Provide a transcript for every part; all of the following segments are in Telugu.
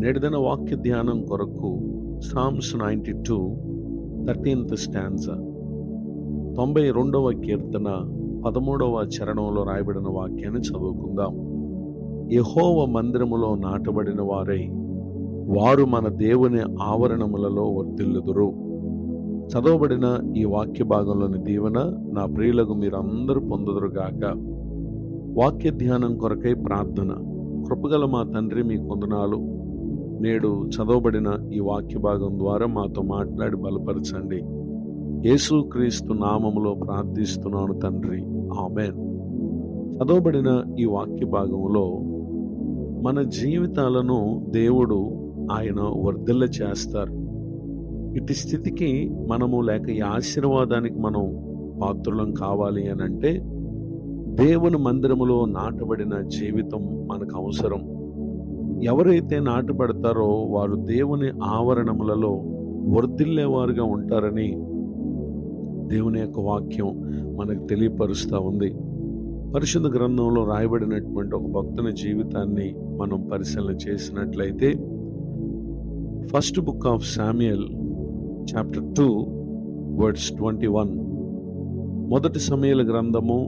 నేటిదిన వాక్య ధ్యానం కొరకు సామ్స్ 92 13th స్టాంజా 92వ కీర్తన 13వ చరణంలో రాయబడిన వాక్యాన్ని చదువుకుందాం. యెహోవా మందిరములో నాటబడిన వారై వారు మన దేవుని ఆవరణములలో వర్ధిల్లుదురు. చదవబడిన ఈ వాక్య భాగంలోని దీవెన నా ప్రియులకు మీరందరూ పొందుదురుగాక. వాక్య ధ్యానం కొరకై ప్రార్థన. కృపగల మా తండ్రి, మీ వందనాలు. నేడు చదవబడిన ఈ వాక్య భాగం ద్వారా మాతో మాట్లాడి బలపరచండి. యేసుక్రీస్తు నామములో ప్రార్థిస్తున్నాను తండ్రి, ఆమేన్. చదవబడిన ఈ వాక్య భాగంలో మన జీవితాలను దేవుడు ఆయన వర్ధిల్ల చేస్తారు. ఇటు స్థితికి మనము లేక ఈ ఆశీర్వాదానికి మనం పాత్రులం కావాలి అని అంటే దేవుని మందిరములో నాటబడిన జీవితం మనకు అవసరం. ఎవరైతే నాటబడతారో వారు దేవుని ఆవరణములలో వర్ధిల్లేవారుగా ఉంటారని దేవుని యొక్క వాక్యం మనకు తెలియపరుస్తూ ఉంది. పరిశుద్ధ గ్రంథంలో రాయబడినటువంటి ఒక భక్తుని జీవితాన్ని మనం పరిశీలన చేసినట్లయితే first book of Samuel chapter 2 verse 21, మొదటి సమూయేలు గ్రంథము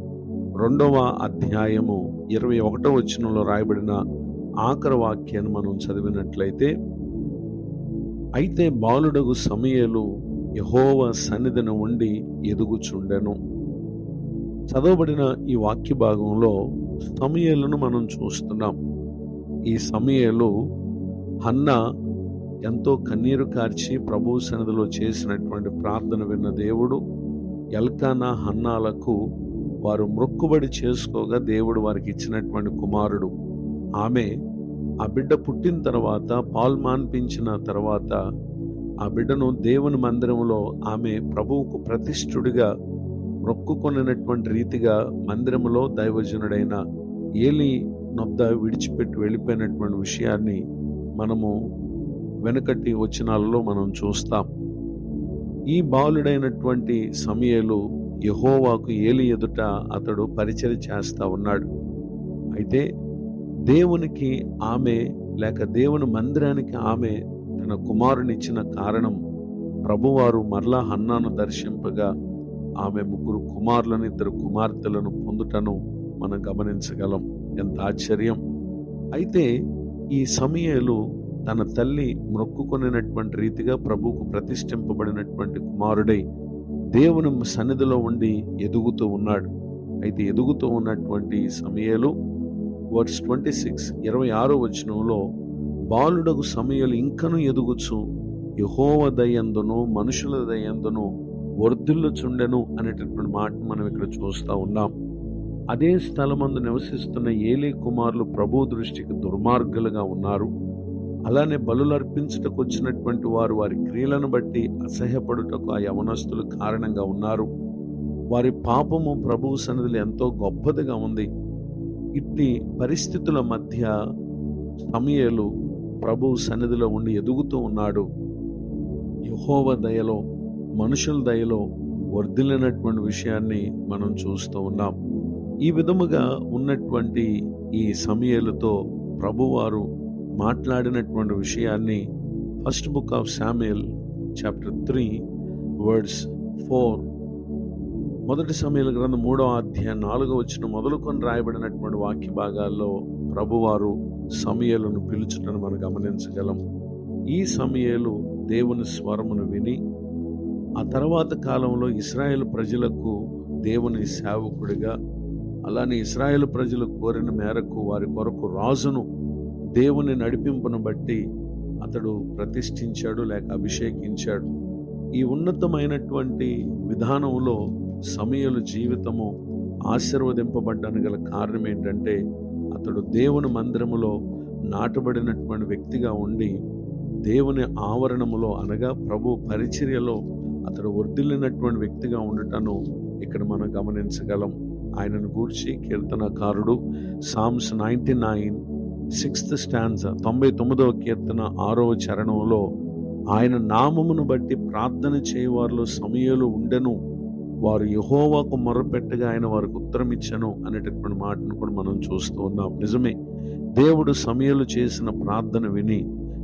2వ అధ్యాయము 21వ వచనంలో రాయబడిన ఆఖరి వాక్యాన్ని మనం చదివినట్లయితే, అయితే బాలుడగు సమూయేలు యెహోవా సన్నిధిని ఉండి ఎదుగుచుండెను. చదవబడిన ఈ వాక్య భాగంలో సమూయేలును మనం చూస్తున్నాం. ఈ సమూయేలు హన్నా ఎంతో కన్నీరు కార్చి ప్రభువు సన్నిధిలో చేసినటువంటి ప్రార్థన విన్న దేవుడు ఎల్కానా హన్నాలకు వారు మొక్కుబడి చేసుకోగా దేవుడు వారికి ఇచ్చినటువంటి కుమారుడు. ఆమె ఆ బిడ్డ పుట్టిన తర్వాత పాలు మాన్పించిన తర్వాత ఆ బిడ్డను దేవుని మందిరంలో ఆమె ప్రభువుకు ప్రతిష్ఠుడిగా మొక్కుకొనినటువంటి రీతిగా మందిరములో దైవజనుడైన ఏలీ నొద్ద విడిచిపెట్టి వెళ్ళిపోయినటువంటి విషయాన్ని మనము వెనుకటి వచనాలలో మనం చూస్తాం. ఈ బాలుడైనటువంటి సమూయేలు యెహోవాకు ఏలీ ఎదుట అతడు పరిచర్య చేస్తా ఉన్నాడు. అయితే దేవునికి ఆమె లేక దేవుని మందిరానికి ఆమె తన కుమారుని ఇచ్చిన కారణం ప్రభువారు మరలా హన్నాను దర్శింపగా ఆమె 3 కుమారులను 2 కుమార్తెలను పొందుటను మనం గమనించగలం. ఎంత ఆశ్చర్యం! అయితే ఈ సమూయేలు తన తల్లి మొక్కుకొనినటువంటి రీతిగా ప్రభువుకు ప్రతిష్ఠింపబడినటువంటి కుమారుడై దేవుని సన్నిధిలో ఉండి ఎదుగుతూ ఉన్నాడు. అయితే ఎదుగుతూ ఉన్నటువంటి సమూయేలు వర్స్ 26 26వ వచనంలో, బాలుడగు సమూయేలు ఇంకను ఎదుగుచు యెహోవా దయందును మనుషుల దయందును వర్ధిల్లుచుండెను అనేటటువంటి మాట మనం ఇక్కడ చూస్తూ ఉన్నాం. అదే స్థలమందు నివసిస్తున్న ఏలీ కుమారులు ప్రభు దృష్టికి దుర్మార్గులుగా ఉన్నారు. అలానే బలులు అర్పించుటకు వచ్చినటువంటి వారు వారి క్రియలను బట్టి అసహ్యపడుటకు ఆ యవనస్తులు కారణంగా ఉన్నారు. వారి పాపము ప్రభువు సన్నిధిలో ఎంతో గొప్పదిగా ఉంది. ఇట్టి పరిస్థితుల మధ్య సమూయేలు ప్రభువు సన్నిధిలో ఉండి ఎదుగుతూ ఉన్నాడు. యెహోవా దయలో మనుషుల దయలో వర్ధిల్లినటువంటి విషయాన్ని మనం చూస్తూ ఉన్నాం. ఈ విధముగా ఉన్నటువంటి ఈ సమూయేలుతో ప్రభువారు మాట్లాడినటువంటి విషయాన్ని first book of Samuel chapter 3 words 4, మొదటి సమూయేలు గ్రంథం 3వ అధ్యాయం 4వ వచనం మొదలుకొని రాయబడినటువంటి వాక్య భాగాల్లో ప్రభువారు సమూయేలును పిలుచుటను మనం గమనించగలం. ఈ సమూయేలు దేవుని స్వరమును విని ఆ తర్వాత కాలంలో ఇశ్రాయేలు ప్రజలకు దేవుని సేవకుడిగా, అలానే ఇశ్రాయేలు ప్రజలు కోరిన మేరకు వారి కొరకు రాజును దేవుని నడిపింపును బట్టి అతడు ప్రతిష్ఠించాడు లేక అభిషేకించాడు. ఈ ఉన్నతమైనటువంటి విధానంలో సమూయేలు జీవితము ఆశీర్వదింపబడ్డానికి గల కారణం ఏంటంటే అతడు దేవుని మందిరములో నాటబడినటువంటి వ్యక్తిగా ఉండి దేవుని ఆవరణములో అనగా ప్రభు పరిచర్యలో అతడు వర్ధిల్లినటువంటి వ్యక్తిగా ఉండటను ఇక్కడ మనం గమనించగలం. ఆయనను గూర్చి కీర్తనకారుడు సామ్స్ 99 6th స్టాంజా 99వ కీర్తన 6వ చరణంలో, ఆయన నామమును బట్టి ప్రార్థన చేయవారిలో సమూయేలు ఉండెను, వారు యెహోవాకు మొరపెట్టగా ఆయన వారికి ఉత్తరం ఇచ్చెను అనేటటువంటి మాటను కూడా మనం చూస్తూ ఉన్నాం. నిజమే, దేవుడు సమూయేలు చేసిన ప్రార్థన విని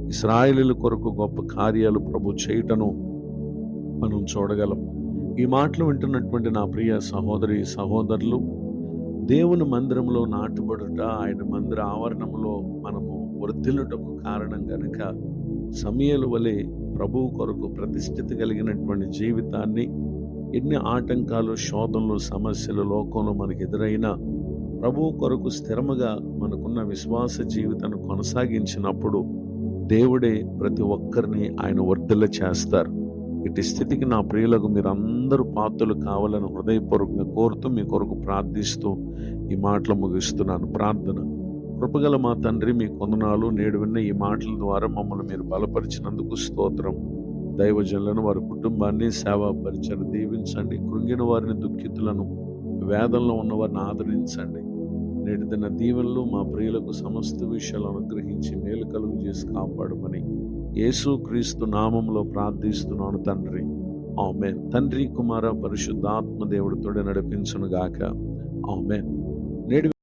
ఇశ్రాయేలీయుల కొరకు గొప్ప కార్యాలు ప్రభు చేయుటను మనం చూడగలం. ఈ మాటలు వింటున్నటువంటి నా ప్రియ సహోదరి సహోదరులు, దేవుని మందిరంలో నాటుబడుట, ఆయన మందిర ఆవరణంలో మనము వర్ధిల్లుటకు కారణం గనుక సమూయేలు వలె ప్రభువు కొరకు ప్రతిష్ఠిత కలిగినటువంటి జీవితాన్ని, ఎన్ని ఆటంకాలు, శోధనలు, సమస్యలు లోకంలో మనకు ఎదురైనా ప్రభువు కొరకు స్థిరముగా మనకున్న విశ్వాస జీవితాన్ని కొనసాగించినప్పుడు దేవుడే ప్రతి ఒక్కరిని ఆయన వర్ధిల్ల చేస్తారు. ఇటు స్థితికి నా ప్రియులకు మీరందరూ పాత్రలు కావాలని హృదయపూర్వకంగా కోరుతూ మీ కొరకు ప్రార్థిస్తూ ఈ మాటలు ముగిస్తున్నాను. ప్రార్థన. కృపగల మా తండ్రి, మీ కొందనాలు. నేడు విన్న ఈ మాటల ద్వారా మమ్మల్ని మీరు బలపరిచినందుకు స్తోత్రం. దైవజనులను, వారి కుటుంబాన్ని, సేవా పరిచయం దీవించండి. కృంగిన వారిని, దుఃఖితులను, వేదనలో ఉన్న వారిని ఆదరించండి. నేటి దిన దీవెనలు మా ప్రియులకు సమస్త విషయాలు అనుగ్రహించి మేలు కలుగు చేసి కాపాడమని యేసు క్రీస్తు నామంలో ప్రార్థిస్తున్నాను తండ్రి. ఆమేన్. తండ్రి, కుమార, పరిశుద్ధాత్మ దేవుడితోడే నడిపించును గాక. ఆమేన్. నేటి